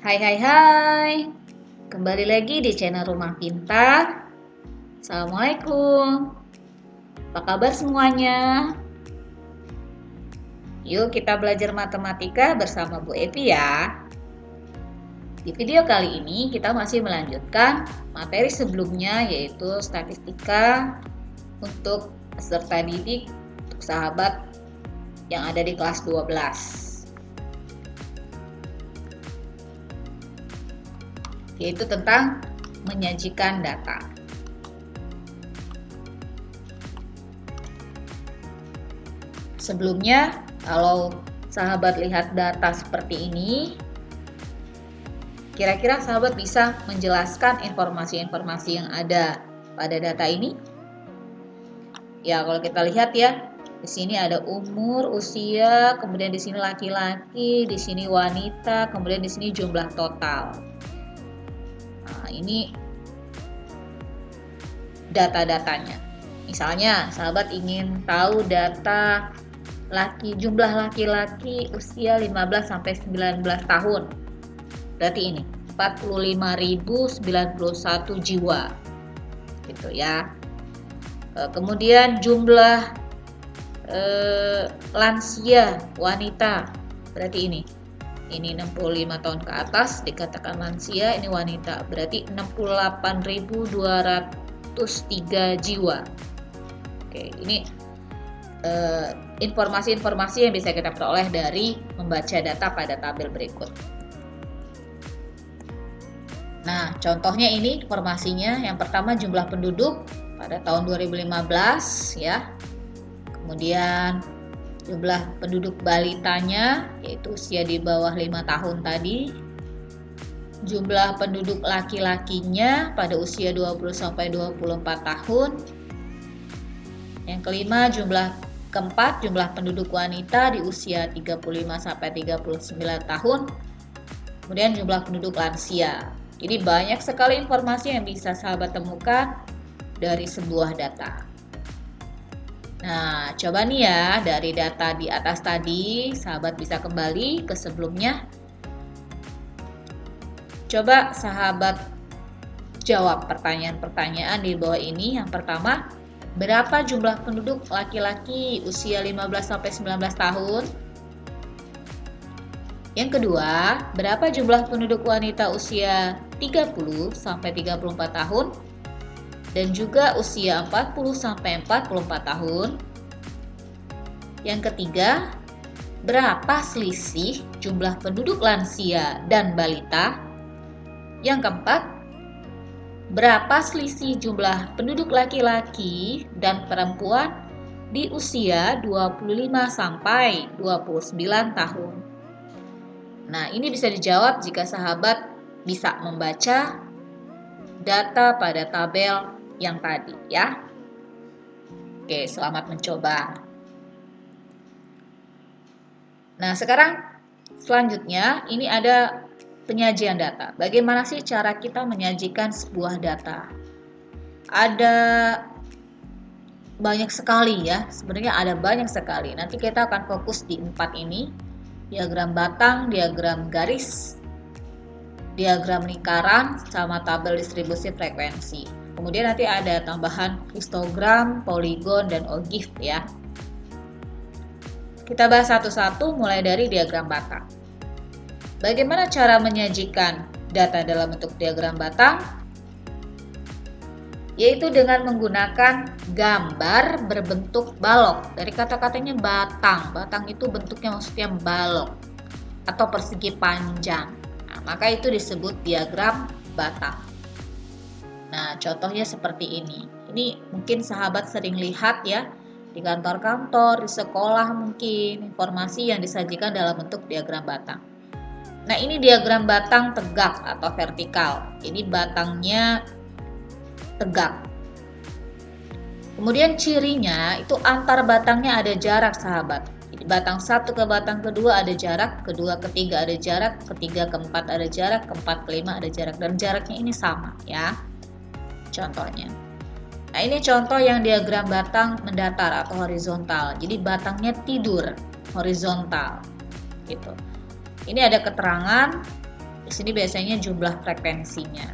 Hai, kembali lagi di channel Rumah Pintar. Assalamualaikum, apa kabar semuanya? Yuk kita belajar matematika bersama Bu Evi ya. Di video kali ini kita masih melanjutkan materi sebelumnya, yaitu statistika untuk peserta didik untuk sahabat yang ada di kelas 12. Yaitu tentang menyajikan data. Sebelumnya, kalau sahabat lihat data seperti ini, kira-kira sahabat bisa menjelaskan informasi-informasi yang ada pada data ini? Ya, kalau kita lihat ya, di sini ada umur, usia, kemudian di sini laki-laki, di sini wanita, kemudian di sini jumlah total. Nah, ini data-datanya. Misalnya, sahabat ingin tahu data jumlah laki-laki usia 15 sampai 19 tahun. Berarti ini 45.091 jiwa. Gitu ya. Kemudian jumlah lansia wanita. Berarti ini 65 tahun ke atas dikatakan lansia, ini wanita, berarti 68.203 jiwa. Oke, ini informasi-informasi yang bisa kita peroleh dari membaca data pada tabel berikut. Nah, contohnya ini informasinya. Yang pertama jumlah penduduk pada tahun 2015 ya. Kemudian jumlah penduduk balitanya, yaitu usia di bawah 5 tahun tadi. Jumlah penduduk laki-lakinya pada usia 20 sampai 24 tahun. Yang kelima, keempat, jumlah penduduk wanita di usia 35 sampai 39 tahun. Kemudian jumlah penduduk lansia. Jadi banyak sekali informasi yang bisa sahabat temukan dari sebuah data. Nah, coba nih ya, dari data di atas tadi, sahabat bisa kembali ke sebelumnya. Coba sahabat jawab pertanyaan-pertanyaan di bawah ini. Yang pertama, berapa jumlah penduduk laki-laki usia 15 sampai 19 tahun? Yang kedua, berapa jumlah penduduk wanita usia 30 sampai 34 tahun? Dan juga usia 40 sampai 44 tahun. Yang ketiga, berapa selisih jumlah penduduk lansia dan balita? Yang keempat, berapa selisih jumlah penduduk laki-laki dan perempuan di usia 25 sampai 29 tahun? Nah, ini bisa dijawab jika sahabat bisa membaca data pada tabel yang tadi ya. Oke, selamat mencoba. Nah, sekarang selanjutnya ini ada penyajian data. Bagaimana sih cara kita menyajikan sebuah data? Ada banyak sekali ya. Sebenarnya ada banyak sekali. Nanti kita akan fokus di 4 ini. Diagram batang, diagram garis, diagram lingkaran, sama tabel distribusi frekuensi. Kemudian nanti ada tambahan histogram, poligon, dan ogive ya. Kita bahas satu-satu mulai dari diagram batang. Bagaimana cara menyajikan data dalam bentuk diagram batang? Yaitu dengan menggunakan gambar berbentuk balok. Dari kata-katanya batang. Batang itu bentuknya maksudnya balok atau persegi panjang. Nah, maka itu disebut diagram batang. Nah, contohnya seperti ini. Ini mungkin sahabat sering lihat ya di kantor-kantor, di sekolah mungkin informasi yang disajikan dalam bentuk diagram batang. Nah, ini diagram batang tegak atau vertikal. Ini batangnya tegak. Kemudian cirinya itu antar batangnya ada jarak sahabat. Jadi batang satu ke batang kedua ada jarak, kedua ketiga ada jarak, ketiga keempat ada jarak, keempat kelima ada jarak, dan jaraknya ini sama ya. Contohnya. Nah, ini contoh yang diagram batang mendatar atau horizontal. Jadi batangnya tidur horizontal gitu. Ini ada keterangan Di sini biasanya jumlah frekuensinya.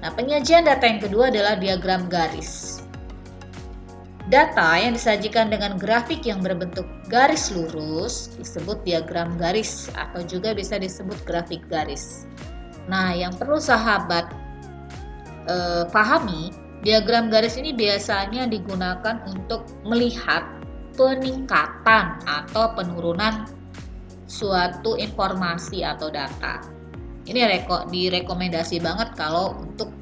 Nah, penyajian data yang kedua adalah diagram garis. Data yang disajikan dengan grafik yang berbentuk garis lurus disebut diagram garis atau juga bisa disebut grafik garis. Nah, yang perlu sahabat pahami, diagram garis ini biasanya digunakan untuk melihat peningkatan atau penurunan suatu informasi atau data. Ini direkomendasi banget kalau untuk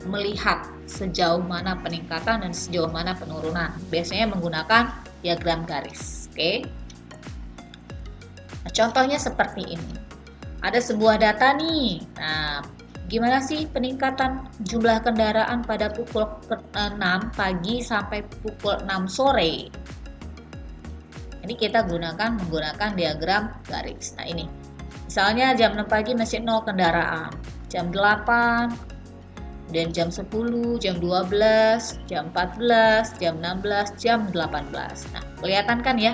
melihat sejauh mana peningkatan dan sejauh mana penurunan. Biasanya menggunakan diagram garis. Oke. Nah, contohnya seperti ini. Ada sebuah data nih. Nah, gimana sih peningkatan jumlah kendaraan pada pukul 6 pagi sampai pukul 6 sore? Ini kita menggunakan diagram garis. Nah, ini. Misalnya jam 6 pagi masih 0 kendaraan. Jam 8 dan jam 10, jam 12, jam 14, jam 16, jam 18. Nah, kelihatan kan ya?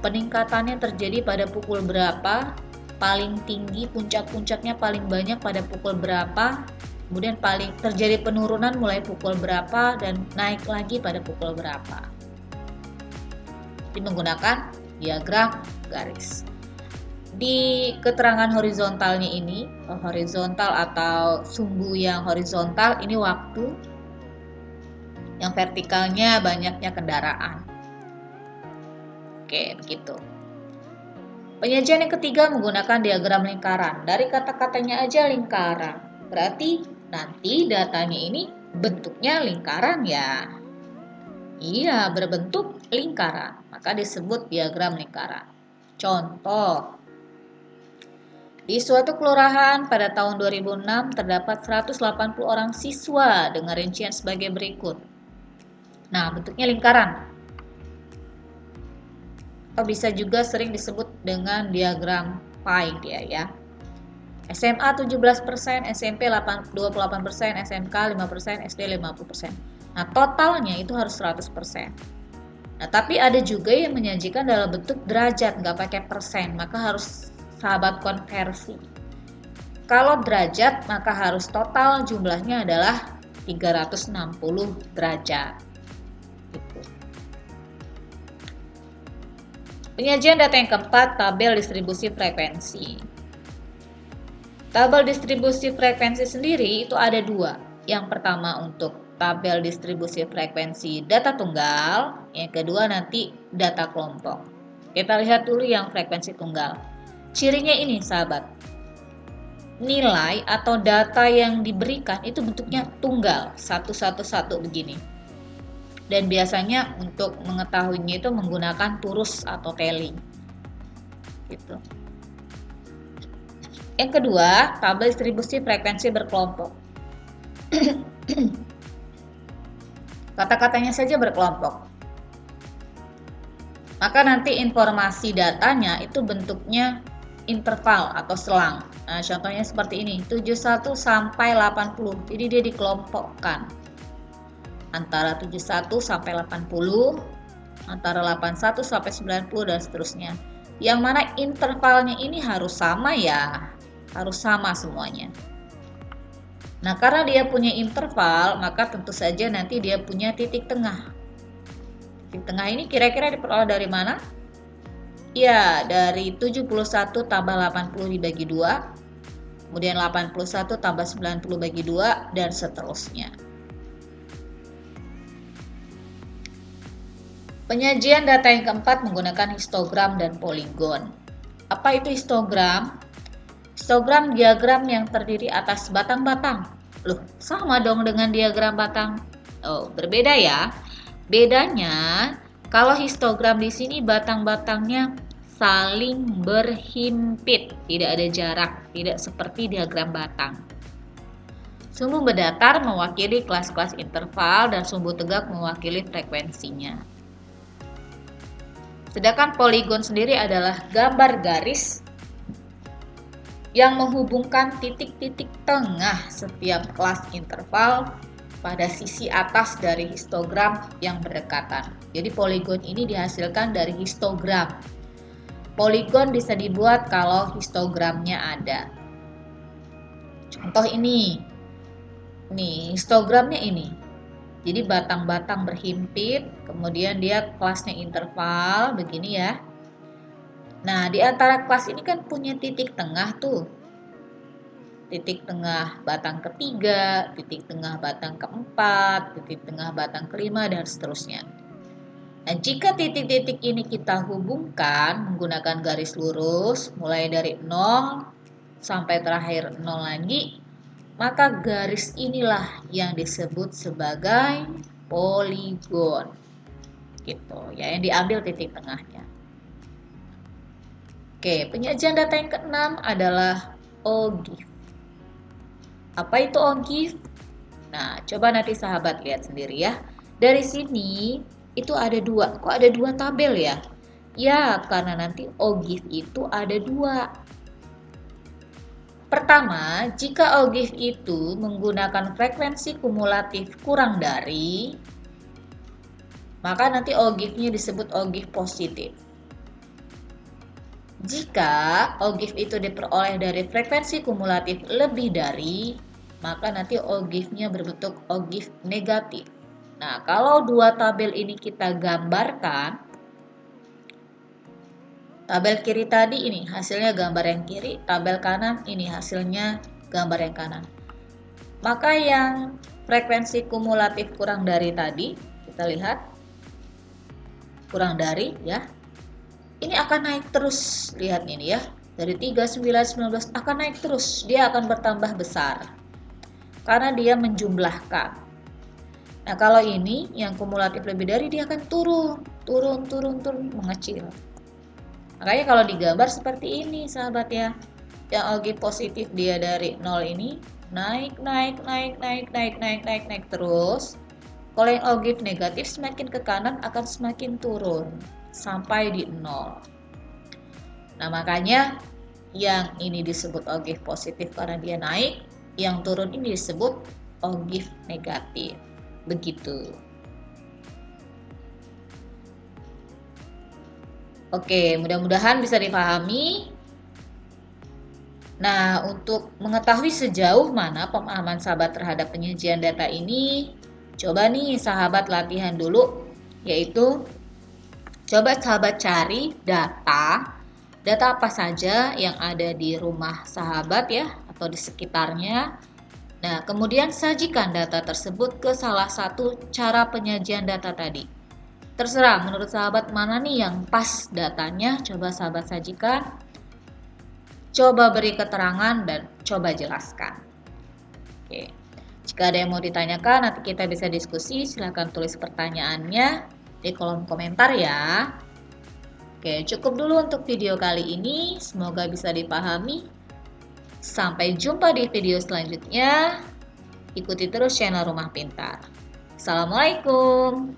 Peningkatannya terjadi pada pukul berapa? Paling tinggi, puncak-puncaknya paling banyak pada pukul berapa? Kemudian terjadi penurunan mulai pukul berapa dan naik lagi pada pukul berapa? Jadi menggunakan diagram garis. Di keterangan horizontalnya ini, horizontal atau sumbu yang horizontal ini waktu, yang vertikalnya banyaknya kendaraan. Oke, begitu. Penyajian yang ketiga menggunakan diagram lingkaran. Dari kata-katanya aja lingkaran, berarti nanti datanya ini bentuknya lingkaran ya. Iya, berbentuk lingkaran, maka disebut diagram lingkaran. Contoh, di suatu kelurahan pada tahun 2006 terdapat 180 orang siswa dengan rincian sebagai berikut. Nah, bentuknya lingkaran. Atau bisa juga sering disebut dengan diagram pie dia ya. SMA 17%, SMP 28%, SMK 5%, SD 50%. Nah, totalnya itu harus 100%. Nah, tapi ada juga yang menyajikan dalam bentuk derajat, nggak pakai persen, maka harus sahabat konversi. Kalau derajat maka harus total jumlahnya adalah 360 derajat. Gitu. Penyajian data yang keempat, tabel distribusi frekuensi. Tabel distribusi frekuensi sendiri itu ada dua. Yang pertama untuk tabel distribusi frekuensi data tunggal, yang kedua nanti data kelompok. Kita lihat dulu yang frekuensi tunggal. Cirinya ini sahabat, nilai atau data yang diberikan itu bentuknya tunggal, satu begini. Dan biasanya untuk mengetahuinya itu menggunakan turus atau tally. Gitu. Yang kedua, tabel distribusi frekuensi berkelompok. Kata-katanya saja berkelompok. Maka nanti informasi datanya itu bentuknya interval atau selang. Nah, contohnya seperti ini, 71 sampai 80. Jadi dia dikelompokkan. Antara 71 sampai 80, antara 81 sampai 90 dan seterusnya. Yang mana intervalnya ini harus sama ya. Harus sama semuanya. Nah, karena dia punya interval, maka tentu saja nanti dia punya titik tengah. Titik tengah ini kira-kira diperoleh dari mana? Ya, dari 71 tambah 80 dibagi 2, kemudian 81 tambah 90 bagi 2, dan seterusnya. Penyajian data yang keempat menggunakan histogram dan poligon. Apa itu histogram? Histogram diagram yang terdiri atas batang-batang. Loh, sama dong dengan diagram batang. Oh, berbeda ya. Bedanya, kalau histogram di sini batang-batangnya saling berhimpit, tidak ada jarak, tidak seperti diagram batang. Sumbu berdatar mewakili kelas-kelas interval dan sumbu tegak mewakili frekuensinya. Sedangkan poligon sendiri adalah gambar garis yang menghubungkan titik-titik tengah setiap kelas interval pada sisi atas dari histogram yang berdekatan. Jadi poligon ini dihasilkan dari histogram. Poligon bisa dibuat kalau histogramnya ada. Contoh ini. Nih, histogramnya ini. Jadi batang-batang berhimpit, kemudian dia kelasnya interval begini ya. Nah, di antara kelas ini kan punya titik tengah tuh. Titik tengah batang ketiga, titik tengah batang keempat, titik tengah batang kelima, dan seterusnya. Nah, jika titik-titik ini kita hubungkan menggunakan garis lurus, mulai dari 0 sampai terakhir 0 lagi, maka garis inilah yang disebut sebagai poligon. Gitu ya, yang diambil titik tengahnya. Oke, penyajian data yang keenam adalah OGIF. Apa itu OGIF? Nah, coba nanti sahabat lihat sendiri ya. Dari sini itu ada dua. Kok ada dua tabel ya? Ya, karena nanti OGIF itu ada dua. Pertama, jika OGIF itu menggunakan frekuensi kumulatif kurang dari, maka nanti OGIF-nya disebut OGIF positif. Jika OGIF itu diperoleh dari frekuensi kumulatif lebih dari, maka nanti OGIF-nya berbentuk OGIF negatif. Nah, kalau dua tabel ini kita gambarkan, tabel kiri tadi ini hasilnya gambar yang kiri, tabel kanan ini hasilnya gambar yang kanan. Maka yang frekuensi kumulatif kurang dari tadi, kita lihat, kurang dari ya, ini akan naik terus. Lihat ini ya, dari 3, 9, 19 akan naik terus, dia akan bertambah besar karena dia menjumlahkan. Nah, kalau ini yang kumulatif lebih dari, dia akan turun, mengecil. Makanya kalau digambar seperti ini sahabat ya, yang OGIF positif dia dari 0 ini naik terus. Kalau yang OGIF negatif semakin ke kanan akan semakin turun sampai di 0. Nah, makanya yang ini disebut OGIF positif karena dia naik, yang turun ini disebut OGIF negatif. Begitu. Oke, mudah-mudahan bisa dipahami. Nah, untuk mengetahui sejauh mana pemahaman sahabat terhadap penyajian data ini, coba nih sahabat latihan dulu, yaitu coba sahabat cari data apa saja yang ada di rumah sahabat ya, atau di sekitarnya. Nah, kemudian sajikan data tersebut ke salah satu cara penyajian data tadi. Terserah menurut sahabat mana nih yang pas datanya, coba sahabat sajikan. Coba beri keterangan dan coba jelaskan. Oke. Jika ada yang mau ditanyakan, nanti kita bisa diskusi. Silahkan tulis pertanyaannya di kolom komentar ya. Oke, cukup dulu untuk video kali ini. Semoga bisa dipahami. Sampai jumpa di video selanjutnya. Ikuti terus channel Rumah Pintar. Assalamualaikum.